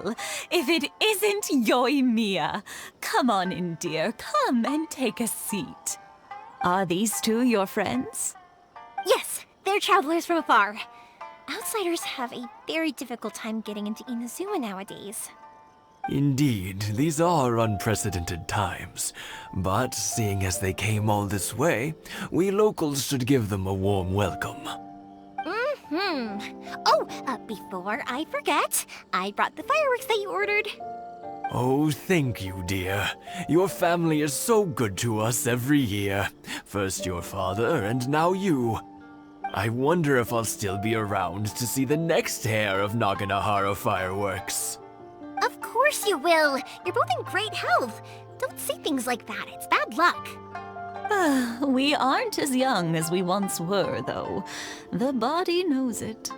well, if it isn't Yoimiya. Come on in, dear. Come and take a seat. Are these two your friends? Yes, they're travelers from afar. Outsiders have a very difficult time getting into Inazuma nowadays. Indeed, these are unprecedented times. But seeing as they came all this way, we locals should give them a warm welcome. Oh, before I forget, I brought the fireworks that you ordered. Oh, thank you, dear. Your family is so good to us every year. First your father, and now you. I wonder if I'll still be around to see the next hair of Naganahara fireworks. Of course you will. You're both in great health. Don't say things like that. It's bad luck. We aren't as young as we once were, though. The body knows it.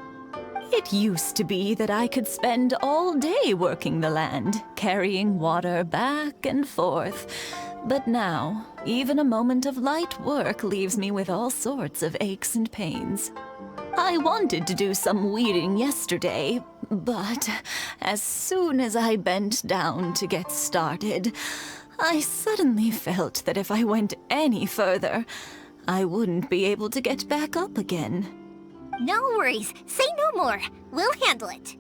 It used to be that I could spend all day working the land, carrying water back and forth. But now, even a moment of light work leaves me with all sorts of aches and pains. I wanted to do some weeding yesterday, but as soon as I bent down to get started, I suddenly felt that if I went any further, I wouldn't be able to get back up again. No worries. Say no more. We'll handle it.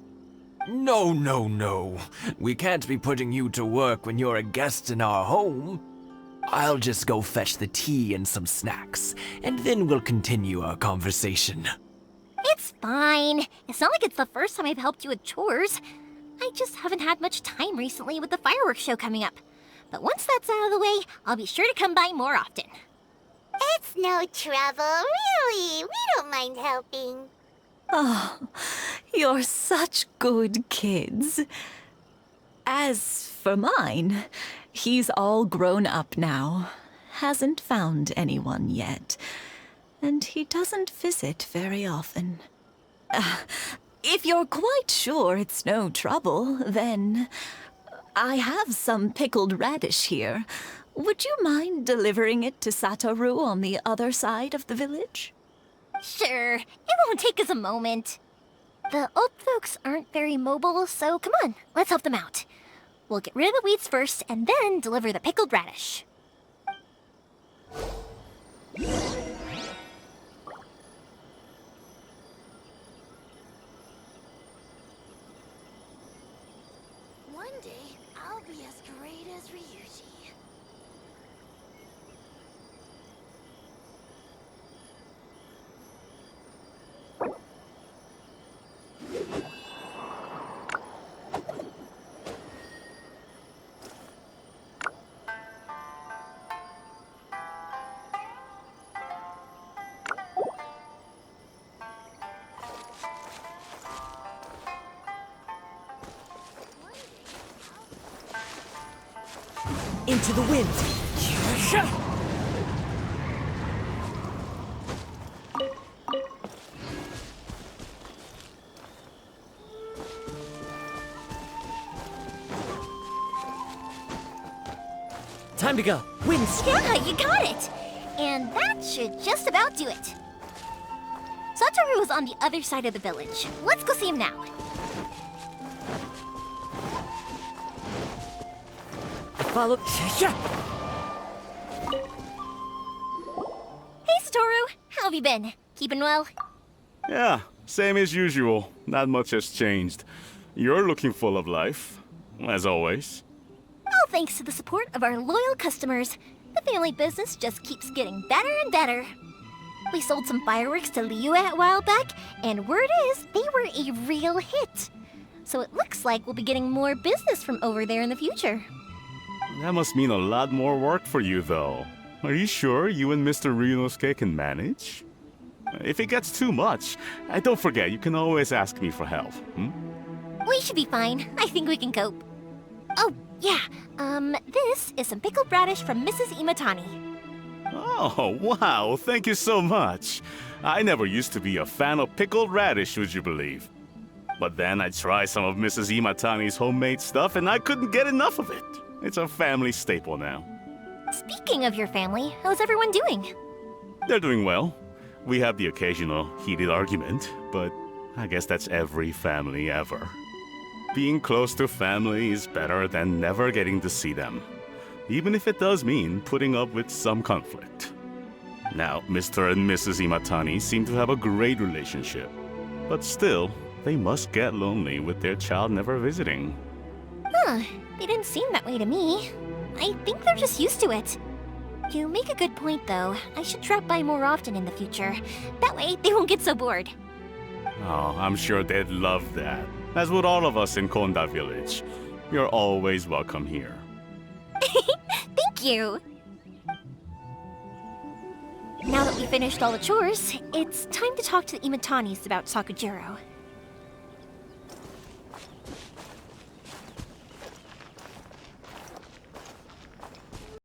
No, no, no. We can't be putting you to work when you're a guest in our home. I'll just go fetch the tea and some snacks, and then we'll continue our conversation. It's fine. It's not like it's the first time I've helped you with chores. I just haven't had much time recently with the fireworks show coming up. But once that's out of the way, I'll be sure to come by more often. It's no trouble, really. We don't mind helping. Oh, you're such good kids. As for mine, he's all grown up now. Hasn't found anyone yet. And he doesn't visit very often. If you're quite sure it's no trouble, then I have some pickled radish here. Would you mind delivering it to Satoru on the other side of the village? Sure. It won't take us a moment. The old folks aren't very mobile, so come on, let's help them out. We'll get rid of the weeds first, and then deliver the pickled radish. One day, I'll be as great as Ryuji. Into the wind. Time to go. Wind. Yeah, you got it! And that should just about do it. Satoru is on the other side of the village. Let's go see him now. Follow. Hey, Satoru! How have you been? Keeping well? Yeah, same as usual. Not much has changed. You're looking full of life, as always. All thanks to the support of our loyal customers. The family business just keeps getting better and better. We sold some fireworks to Liyue a while back, and word is they were a real hit. So it looks like we'll be getting more business from over there in the future. That must mean a lot more work for you, though. Are you sure you and Mr. Ryunosuke can manage? If it gets too much, don't forget, you can always ask me for help. We should be fine. I think we can cope. Oh, yeah. This is some pickled radish from Mrs. Imatani. Oh, wow, thank you so much. I never used to be a fan of pickled radish, would you believe? But then I tried some of Mrs. Imatani's homemade stuff and I couldn't get enough of it. It's a family staple now. Speaking of your family, how's everyone doing? They're doing well. We have the occasional heated argument, but I guess that's every family ever. Being close to family is better than never getting to see them, even if it does mean putting up with some conflict. Now, Mr. and Mrs. Imatani seem to have a great relationship, but still, they must get lonely with their child never visiting. Huh, they didn't seem that way to me. I think they're just used to it. You make a good point, though. I should drop by more often in the future. That way, they won't get so bored. Oh, I'm sure they'd love that, as would all of us in Konda Village. You're always welcome here. Thank you! Now that we finished all the chores, it's time to talk to the Imatanis about Sakujiro.